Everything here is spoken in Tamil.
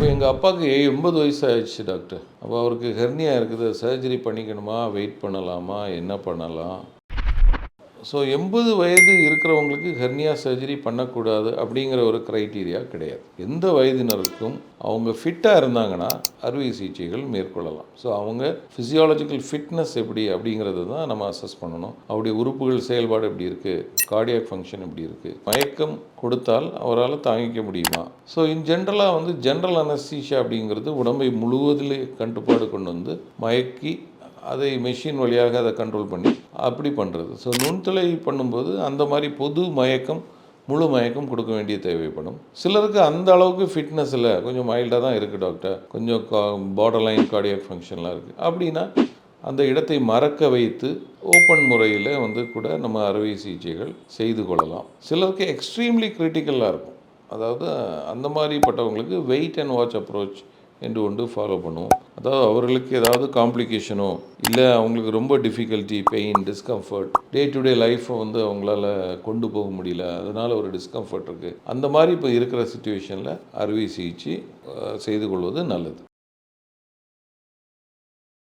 இப்போ எங்கள் அப்பாவுக்கு 80 வயசு ஆயிடுச்சு டாக்டர். அப்போ அவருக்கு ஹெர்னியா இருக்குது, சர்ஜரி பண்ணிக்கணுமா, வெயிட் பண்ணலாமா, என்ன பண்ணலாம்? ஸோ 80 வயது இருக்கிறவங்களுக்கு ஹெர்னியா சர்ஜரி பண்ணக்கூடாது அப்படிங்கிற ஒரு க்ரைட்டீரியா கிடையாது. எந்த வயதினருக்கும் அவங்க ஃபிட்டாக இருந்தாங்கன்னா அறுவை சிகிச்சைகள் மேற்கொள்ளலாம். ஸோ அவங்க ஃபிசியாலஜிக்கல் ஃபிட்னஸ் எப்படி அப்படிங்கிறது தான் நம்ம அசஸ் பண்ணணும். அவருடைய உறுப்புகள் செயல்பாடு எப்படி இருக்குது, கார்டியாக் ஃபங்க்ஷன் எப்படி இருக்குது, மயக்கம் கொடுத்தால் அவரால் தாங்கிக்க முடியுமா. ஸோ இன் ஜென்ரலாக ஜென்ரல் அனஸ்தீஷியா அப்படிங்கிறது உடம்பை முழுவதிலே கட்டுப்பாடு கொண்டு வந்து மயக்கி அதை மெஷின் வழியாக அதை கண்ட்ரோல் பண்ணி அப்படி பண்ணுறது. ஸோ நுண்துளை பண்ணும்போது அந்த மாதிரி பொது மயக்கம், முழு மயக்கம் கொடுக்க வேண்டிய தேவைப்படும். சிலருக்கு அந்த அளவுக்கு ஃபிட்னஸ் இல்லை, கொஞ்சம் மைல்டாக தான் இருக்குது டாக்டர், கொஞ்சம் பார்டர் லைன் கார்டியாக் ஃபங்க்ஷன்லாம் இருக்குது அப்படின்னா அந்த இடத்தை மறக்க வைத்து ஓப்பன் முறையில் கூட நம்ம அறுவை சிகிச்சைகள் செய்து கொள்ளலாம். சிலருக்கு எக்ஸ்ட்ரீம்லி கிரிட்டிக்கலாக இருக்கும். அதாவது அந்த மாதிரிப்பட்டவங்களுக்கு வெயிட் அண்ட் வாட்ச் அப்ரோச் என்று ஒன்று ஃபாலோ பண்ணுவோம். அதாவது அவர்களுக்கு ஏதாவது காம்ப்ளிகேஷனோ இல்லை அவங்களுக்கு ரொம்ப difficulty, pain, discomfort, day to day லைஃப்பை அவங்களால கொண்டு போக முடியல, அதனால் ஒரு டிஸ்கம்ஃபர்ட் இருக்குது, அந்த மாதிரி இப்போ இருக்கிற சுச்சுவேஷனில் அறுவை சிகிச்சை செய்து கொள்வது நல்லது.